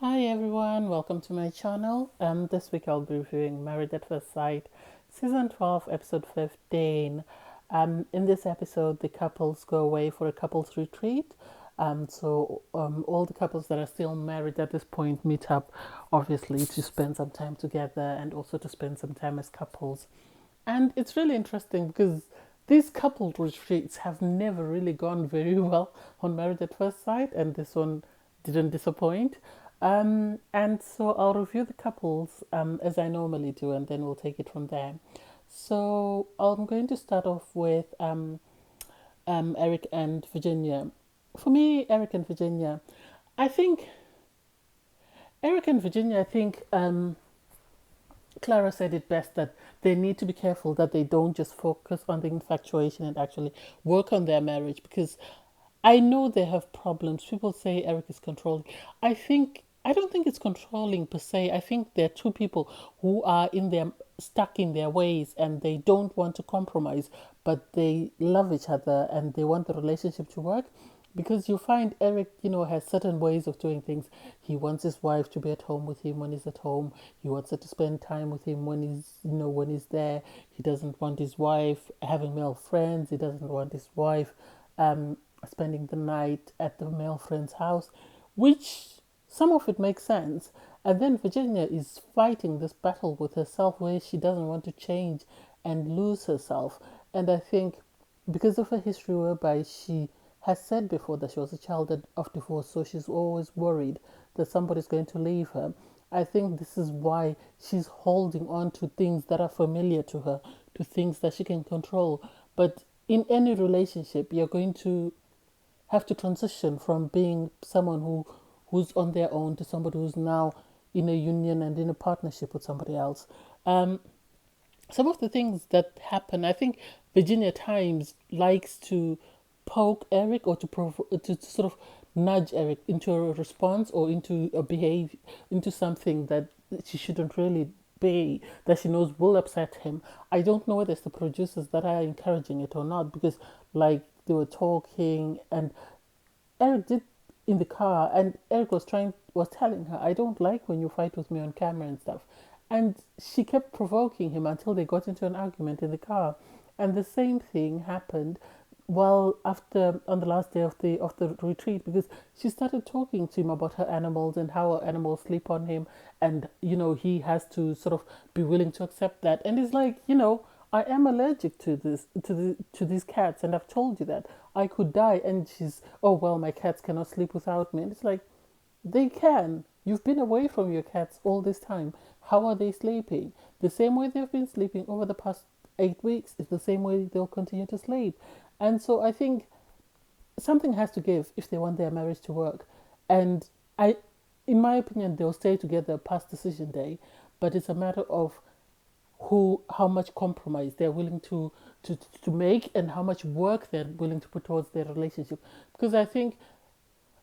Hi everyone, welcome to my channel. This week I'll be reviewing Married at First Sight, Season 12, Episode 15. In this episode, the couples go away for a couples retreat. All the couples that are still married at this point meet up, obviously, to spend some time together and also to spend some time as couples. And it's really interesting because these couple retreats have never really gone very well on Married at First Sight, and this one didn't disappoint. And so I'll review the couples as I normally do, and then we'll take it from there. So I'm going to start off with Erik and Virginia. For me, Erik and Virginia, I think Erik and Virginia, I think Clara said it best that they need to be careful that they don't just focus on the infatuation and actually work on their marriage because I know they have problems. People say Erik is controlling. I don't think it's controlling per se. I think they're two people who are in their stuck in their ways and they don't want to compromise, but they love each other and they want the relationship to work. Because you find Erik, has certain ways of doing things. He wants his wife to be at home with him when he's at home. He wants her to spend time with him when he's there. He doesn't want his wife having male friends. He doesn't want his wife um, spending the night at the male friend's house, which some of it makes sense. And then Virginia is fighting this battle with herself where she doesn't want to change and lose herself. And I think because of her history whereby she has said before that she was a child of divorce, so she's always worried that somebody's going to leave her. I think this is why she's holding on to things that are familiar to her, to things that she can control. But in any relationship, you're going to have to transition from being someone who's on their own to somebody who's now in a union and in a partnership with somebody else. Um, some of the things that happen, I think Virginia at times likes to poke Erik or to sort of nudge Erik into a response or into a behavior, into something that she shouldn't really be, that she knows will upset him. I don't know whether it's the producers that are encouraging it or not because, like, they were talking and Erik did in the car, and Erik was telling her, "I don't like when you fight with me on camera and stuff," and she kept provoking him until they got into an argument in the car, and the same thing happened well after on the last day of the retreat because she started talking to him about her animals and how her animals sleep on him and he has to sort of be willing to accept that and he's like I am allergic to these cats, and I've told you that I could die. And she's, oh well, my cats cannot sleep without me. And it's like, they can. You've been away from your cats all this time. How are they sleeping? The same way they've been sleeping over the past 8 weeks is the same way they'll continue to sleep. And so I think something has to give if they want their marriage to work. And in my opinion, they'll stay together past decision day. But it's a matter of how much compromise they're willing to make and how much work they're willing to put towards their relationship. Because I think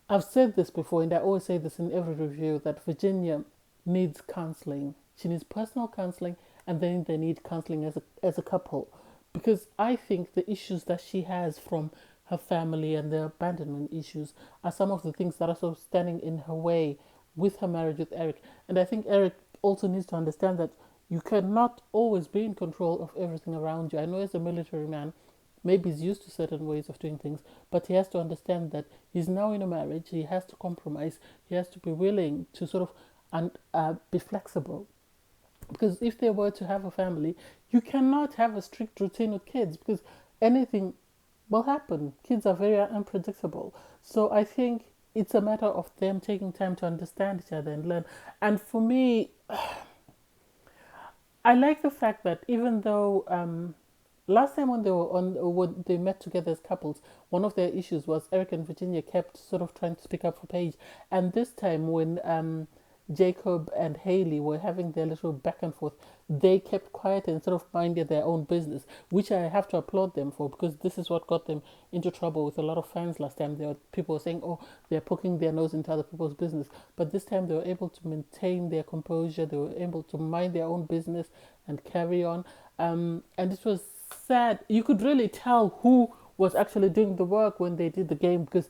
I've said this before, and I always say this in every review that Virginia needs counseling. She needs personal counseling, and then they need counseling as a couple. Because I think the issues that she has from her family and the abandonment issues are some of the things that are sort of standing in her way with her marriage with Erik. And I think Erik also needs to understand that you cannot always be in control of everything around you. I know as a military man, maybe he's used to certain ways of doing things, but he has to understand that he's now in a marriage. He has to compromise. He has to be willing to sort of be flexible. Because if they were to have a family, you cannot have a strict routine with kids because anything will happen. Kids are very unpredictable. So I think it's a matter of them taking time to understand each other and learn. And for me, I like the fact that even though last time when they met together as couples, one of their issues was Erik and Virginia kept sort of trying to speak up for Paige, and this time when Jacob and Haley were having their little back and forth, they kept quiet and sort of minded their own business, which I have to applaud them for because this is what got them into trouble with a lot of fans last time. There were people saying, "Oh, they're poking their nose into other people's business," but this time they were able to maintain their composure. They were able to mind their own business and carry on. And it was sad. You could really tell who was actually doing the work when they did the game because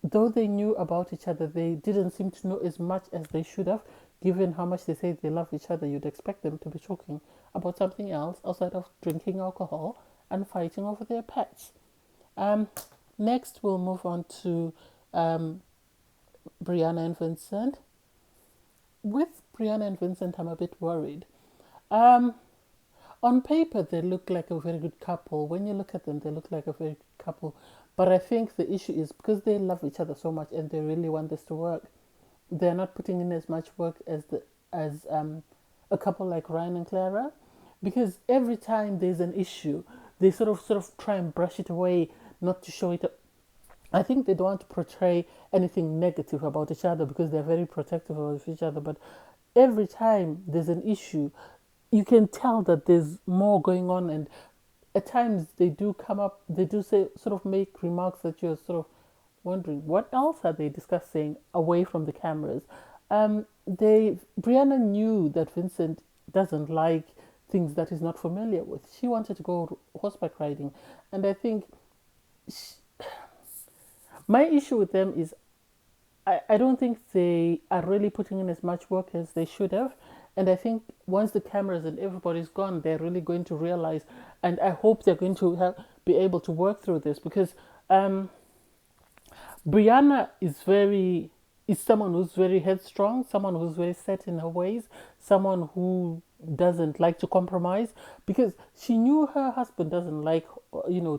though they knew about each other, they didn't seem to know as much as they should have. Given how much they say they love each other, you'd expect them to be talking about something else outside of drinking alcohol and fighting over their pets. Um, Next, we'll move on to um, Briana and Vincent. With Briana and Vincent, I'm a bit worried. Um, on paper, they look like a very good couple. When you look at them, they look like a very good couple. But I think the issue is because they love each other so much and they really want this to work, they're not putting in as much work as a couple like Ryan and Clara, because every time there's an issue, they sort of try and brush it away, not to show it. I think they don't want to portray anything negative about each other because they're very protective of each other. But every time there's an issue, you can tell that there's more going on, and at times they do come up, they do say, sort of make remarks that you're sort of wondering what else are they discussing away from the cameras. Brianna knew that Vincent doesn't like things that he's not familiar with. She wanted to go horseback riding, and I think she, my issue with them is I don't think they are really putting in as much work as they should have. And I think once the cameras and everybody's gone, they're really going to realize, and I hope they're going to be able to work through this, because Brianna is someone who's very headstrong, someone who's very set in her ways, someone who doesn't like to compromise, because she knew her husband doesn't like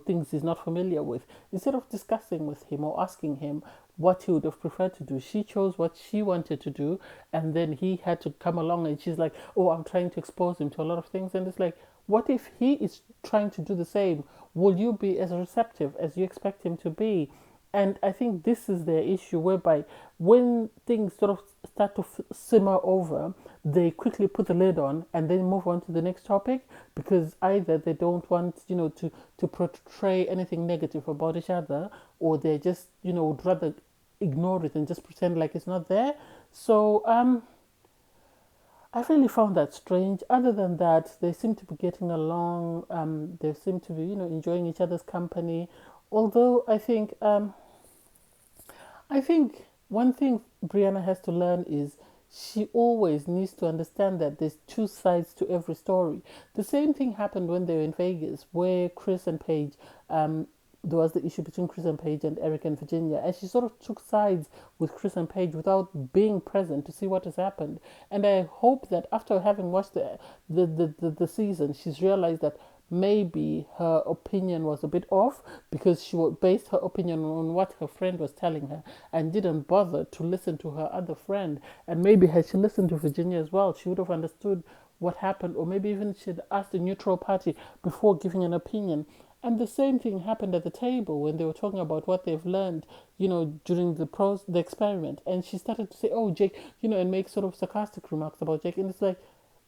things he's not familiar with. Instead of discussing with him or asking him what he would have preferred to do, she chose what she wanted to do, and then he had to come along, and she's like, oh, I'm trying to expose him to a lot of things. And it's like, what if he is trying to do the same? Will you be as receptive as you expect him to be? And I think this is their issue, whereby when things sort of start to simmer over, they quickly put the lid on and then move on to the next topic, because either they don't want, to portray anything negative about each other, or they just, would rather ignore it and just pretend like it's not there. So I really found that strange. Other than that, they seem to be getting along. They seem to be, enjoying each other's company. Although I think one thing Brianna has to learn is she always needs to understand that there's two sides to every story. The same thing happened when they were in Vegas, where Chris and Paige, there was the issue between Chris and Paige and Erik and Virginia, and she sort of took sides with Chris and Paige without being present to see what has happened. And I hope that after having watched the season, she's realized that maybe her opinion was a bit off, because she based her opinion on what her friend was telling her and didn't bother to listen to her other friend. And maybe had she listened to Virginia as well, she would have understood what happened, or maybe even she'd asked a neutral party before giving an opinion. And the same thing happened at the table when they were talking about what they've learned, during the experiment. And she started to say, "Oh, Jake," and make sort of sarcastic remarks about Jake. And it's like,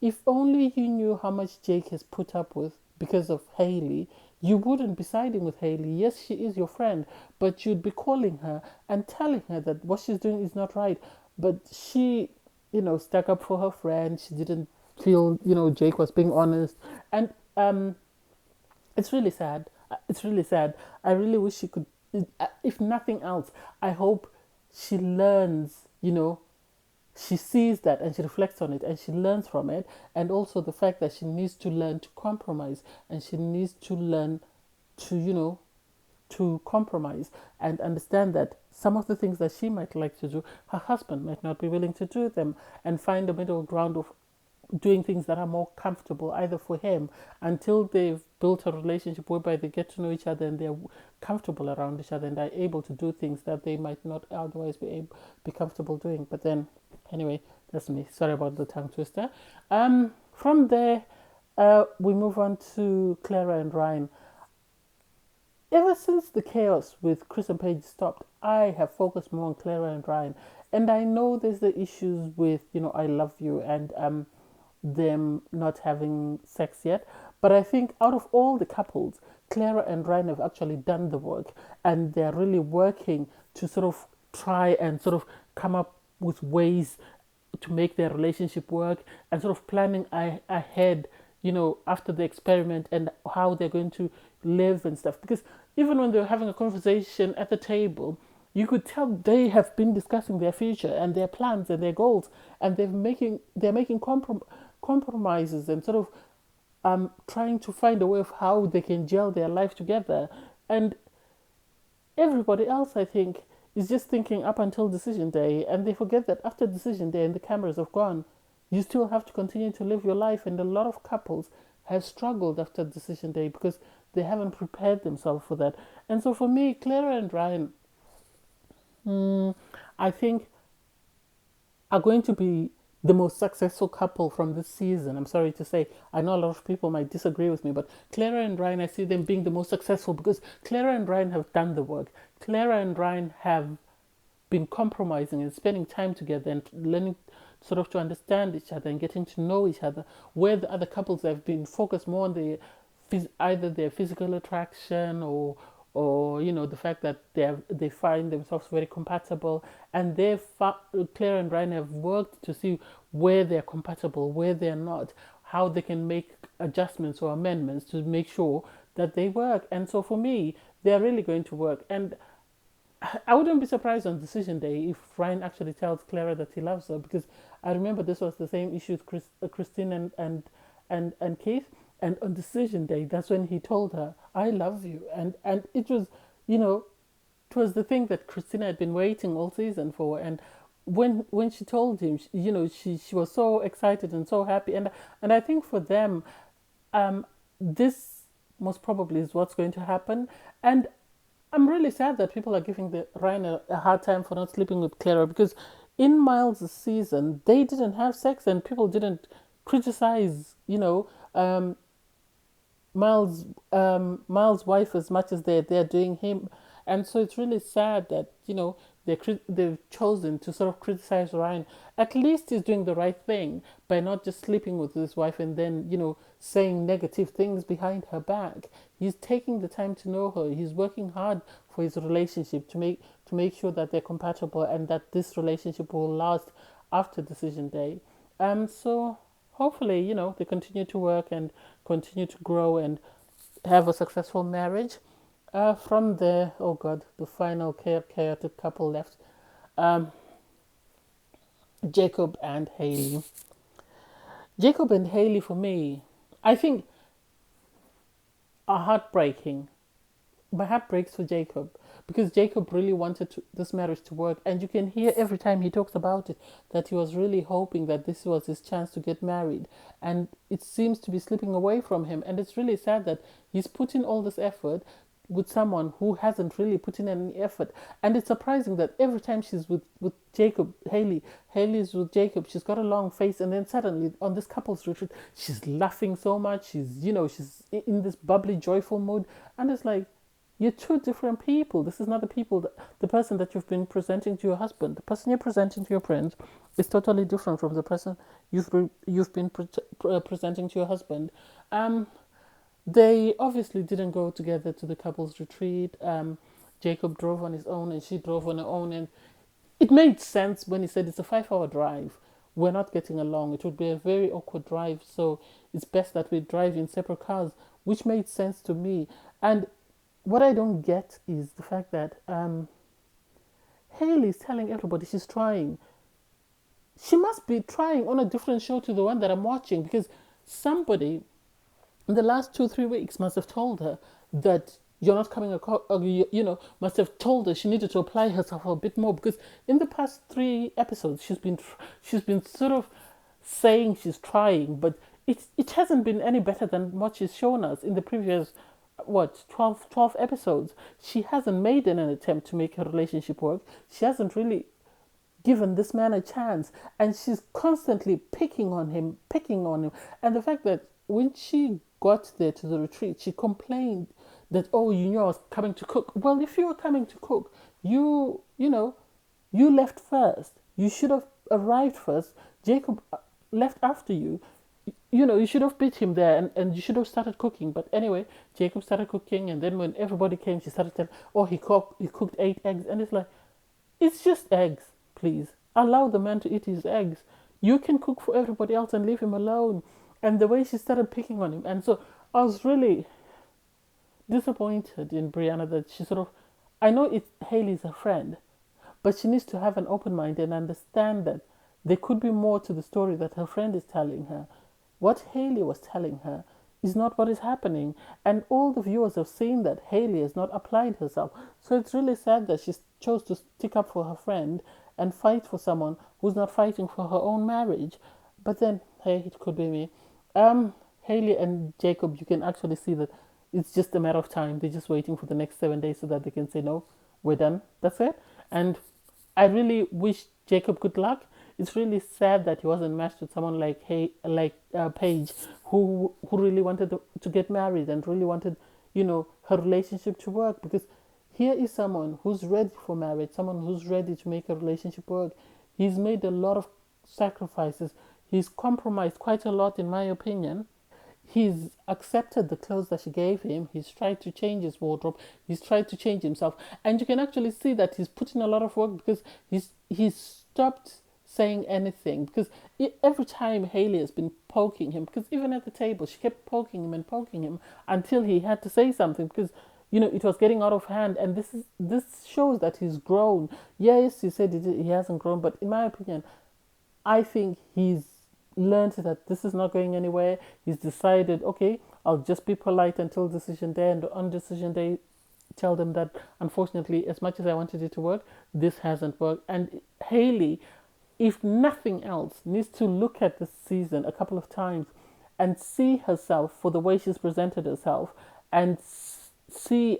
if only you knew how much Jake has put up with because of Haley, you wouldn't be siding with Haley. Yes, she is your friend, but you'd be calling her and telling her that what she's doing is not right. But she, stuck up for her friend. She didn't feel, Jake was being honest. And it's really sad. It's really sad. I really wish she could, if nothing else, I hope she learns, she sees that and she reflects on it and she learns from it. And also the fact that she needs to learn to compromise, and she needs to learn to, to compromise and understand that some of the things that she might like to do, her husband might not be willing to do them, and find a middle ground of doing things that are more comfortable either for him, until they've built a relationship whereby they get to know each other and they're comfortable around each other and are able to do things that they might not otherwise be comfortable doing. But then, anyway, that's me. Sorry about the tongue twister. From there, we move on to Clara and Ryan. Ever since the chaos with Chris and Paige stopped, I have focused more on Clara and Ryan. And I know there's the issues with, I love you, and them not having sex yet. But I think out of all the couples, Clara and Ryan have actually done the work, and they're really working to sort of try and sort of come up with ways to make their relationship work, and sort of planning ahead, after the experiment, and how they're going to live and stuff. Because even when they were having a conversation at the table, You could tell they have been discussing their future and their plans and their goals, and they're making compromises and sort of trying to find a way of how they can gel their life together. And everybody else, I think, is just thinking up until decision day, and they forget that after decision day and the cameras have gone, you still have to continue to live your life. And a lot of couples have struggled after decision day because they haven't prepared themselves for that. And so for me, Clara and Ryan, I think, are going to be the most successful couple from this season. I'm sorry to say, I know a lot of people might disagree with me, but Clara and Ryan, I see them being the most successful because Clara and Ryan have done the work. Clara and Ryan have been compromising and spending time together and learning sort of to understand each other and getting to know each other. Where the other couples have been focused more on either their physical attraction or the fact that they find themselves very compatible, and Claire and Ryan have worked to see where they're compatible, where they're not, how they can make adjustments or amendments to make sure that they work. And so for me, they're really going to work. And I wouldn't be surprised on decision day if Ryan actually tells Clara that he loves her, because I remember this was the same issue with Christine and Keith. And on decision day, that's when he told her, "I love you," and it was, you know, it was the thing that Christina had been waiting all season for. And when she told him, she was so excited and so happy. And I think for them, this most probably is what's going to happen. And I'm really sad that people are giving Ryan a hard time for not sleeping with Clara, because in Miles' season they didn't have sex and people didn't criticize, Miles' wife as much as they're doing him. And so it's really sad that they've chosen to sort of criticize Ryan. At least he's doing the right thing by not just sleeping with his wife and then saying negative things behind her back. He's taking the time to know her. He's working hard for his relationship to make sure that they're compatible and that this relationship will last after decision day. So hopefully, they continue to work and continue to grow and have a successful marriage. From there, oh God, the final chaotic couple left, um, Jacob and Haley. Jacob and Haley, for me, I think, are heartbreaking. My heart breaks for Jacob because Jacob really wanted this marriage to work, and you can hear every time he talks about it that he was really hoping that this was his chance to get married, and it seems to be slipping away from him. And it's really sad that he's put in all this effort with someone who hasn't really put in any effort. And it's surprising that every time she's with Jacob, Haley's with Jacob, she's got a long face, and then suddenly on this couples retreat, she's laughing so much. She's in this bubbly, joyful mood, and it's like, you're two different people. This is not the person that you've been presenting to your husband. The person you're presenting to your friends is totally different from the person you've been presenting to your husband. They obviously didn't go together to the couples retreat. Jacob drove on his own and she drove on her own, and it made sense when he said it's a 5-hour drive. We're not getting along. It would be a very awkward drive, so it's best that we drive in separate cars, which made sense to me. And what I don't get is the fact that Haley is telling everybody she's trying. She must be trying on a different show to the one that I'm watching, because somebody in the last 2-3 weeks must have told her that you're not coming across, must have told her she needed to apply herself a bit more, because in the past 3 episodes she's been sort of saying she's trying, but it hasn't been any better than what she's shown us in the previous 12 episodes. She hasn't made an attempt to make her relationship work. She hasn't really given this man a chance, and she's constantly picking on him. And the fact that when she got there to the retreat, she complained that, oh, you knew I was coming to cook. Well, if you were coming to cook, you left first. You should have arrived first. Jacob left after you. You should have beat him there, and you should have started cooking. But anyway, Jacob started cooking, and then when everybody came, she started telling, oh, he cooked 8 eggs. And it's like, it's just eggs, please. Allow the man to eat his eggs. You can cook for everybody else and leave him alone. And the way she started picking on him. And so I was really disappointed in Briana that she sort of I know Haley's a friend, but she needs to have an open mind and understand that there could be more to the story that her friend is telling her. What Haley was telling her is not what is happening. And all the viewers have seen that Haley has not applied herself. So it's really sad that she chose to stick up for her friend and fight for someone who's not fighting for her own marriage. But then, hey, it could be me. Haley and Jacob, you can actually see that it's just a matter of time. They're just waiting for the next 7 days so that they can say, no, we're done. That's it. And I really wish Jacob good luck. It's really sad that he wasn't matched with someone like Paige, who really wanted to get married and really wanted, her relationship to work. Because here is someone who's ready for marriage, someone who's ready to make a relationship work. He's made a lot of sacrifices. He's compromised quite a lot, in my opinion. He's accepted the clothes that she gave him. He's tried to change his wardrobe. He's tried to change himself, and you can actually see that he's put in a lot of work because he's stopped saying anything. Because every time Haley has been poking him, because even at the table she kept poking him until he had to say something because it was getting out of hand. And this shows that he's grown. Yes, he said he hasn't grown, but in my opinion, I think he's learned that this is not going anywhere. He's decided, okay, I'll just be polite until decision day, and on decision day, tell them that unfortunately, as much as I wanted it to work, this hasn't worked. And Haley, if nothing else, needs to look at this season a couple of times and see herself for the way she's presented herself and see,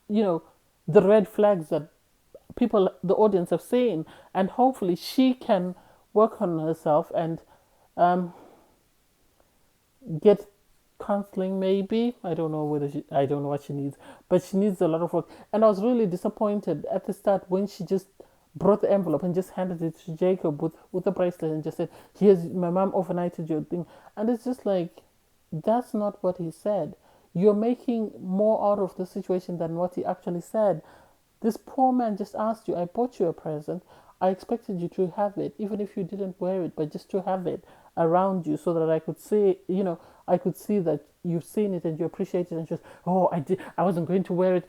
the red flags that the audience have seen, and hopefully she can work on herself and um, get counseling. Maybe I don't know I don't know what she needs, but she needs a lot of work. And I was really disappointed at the start when she just brought the envelope and just handed it to Jacob with the bracelet and just said, "Here's my mom overnighted your thing." And it's just like, that's not what he said. You're making more out of the situation than what he actually said. This poor man just asked you, I bought you a present. I expected you to have it, even if you didn't wear it, but just to have it around you so that I could see, I could see that you've seen it and you appreciate it, and just, oh, I wasn't going to wear it.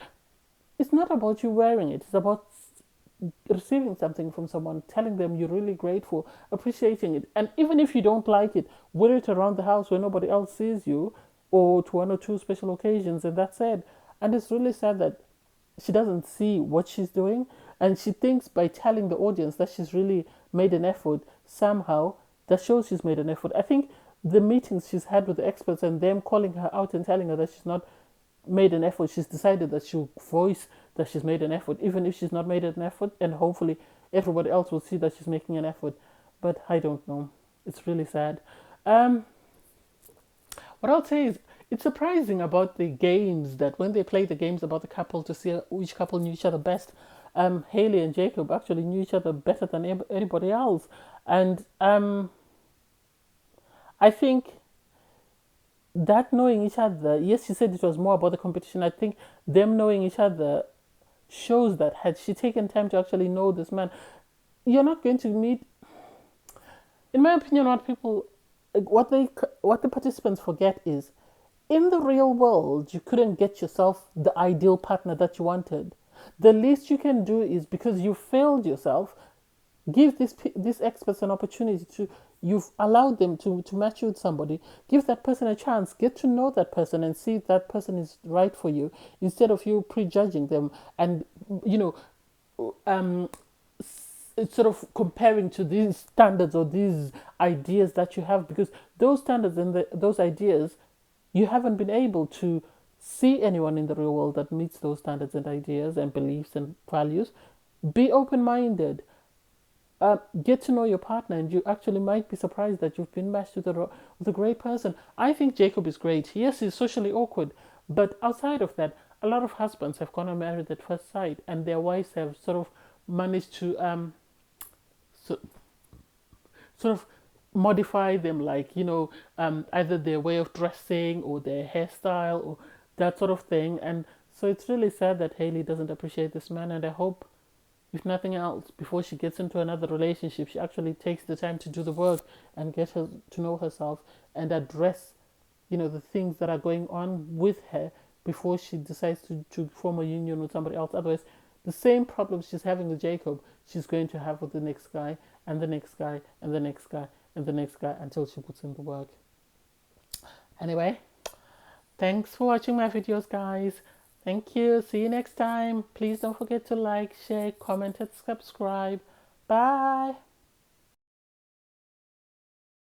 It's not about you wearing it. It's about receiving something from someone, telling them you're really grateful, appreciating it. And even if you don't like it, wear it around the house where nobody else sees you, or to one or two special occasions, and that's it. And it's really sad that she doesn't see what she's doing, and she thinks by telling the audience that she's really made an effort, somehow that shows she's made an effort. I think the meetings she's had with the experts and them calling her out and telling her that she's not made an effort, she's decided that she'll voice that she's made an effort, even if she's not made an effort, and hopefully everybody else will see that she's making an effort. But I don't know. It's really sad. Um, what I'll say is, it's surprising about the games that when they play the games about the couple to see which couple knew each other best, Haley and Jacob actually knew each other better than anybody else. And I think that knowing each other, yes, she said it was more about the competition. I think them knowing each other shows that had she taken time to actually know this man, you're not going to meet, in my opinion, what the participants forget is, in the real world, you couldn't get yourself the ideal partner that you wanted. The least you can do is, because you failed yourself, give these experts an opportunity to, you've allowed them to match you with somebody. Give that person a chance. Get to know that person and see if that person is right for you, instead of you prejudging them and, you know, um, sort of comparing to these standards or these ideas that you have, because those standards and those ideas, you haven't been able to see anyone in the real world that meets those standards and ideas and beliefs and values. Be open-minded. Get to know your partner, and you actually might be surprised that you've been matched with a great person. I think Jacob is great. Yes, he's socially awkward, but outside of that, a lot of husbands have gone and married at first sight, and their wives have sort of managed to so, sort of modify them, like, either their way of dressing or their hairstyle or that sort of thing. And so it's really sad that Haley doesn't appreciate this man, and I hope, if nothing else, before she gets into another relationship, she actually takes the time to do the work and get her to know herself and address, the things that are going on with her before she decides to form a union with somebody else. Otherwise, The same problem she's having with Jacob, she's going to have with the next guy, and the next guy, and the next guy, and the next guy, until she puts in the work. Anyway, thanks for watching my videos, guys. Thank you. See you next time. Please don't forget to like, share, comment, and subscribe. Bye.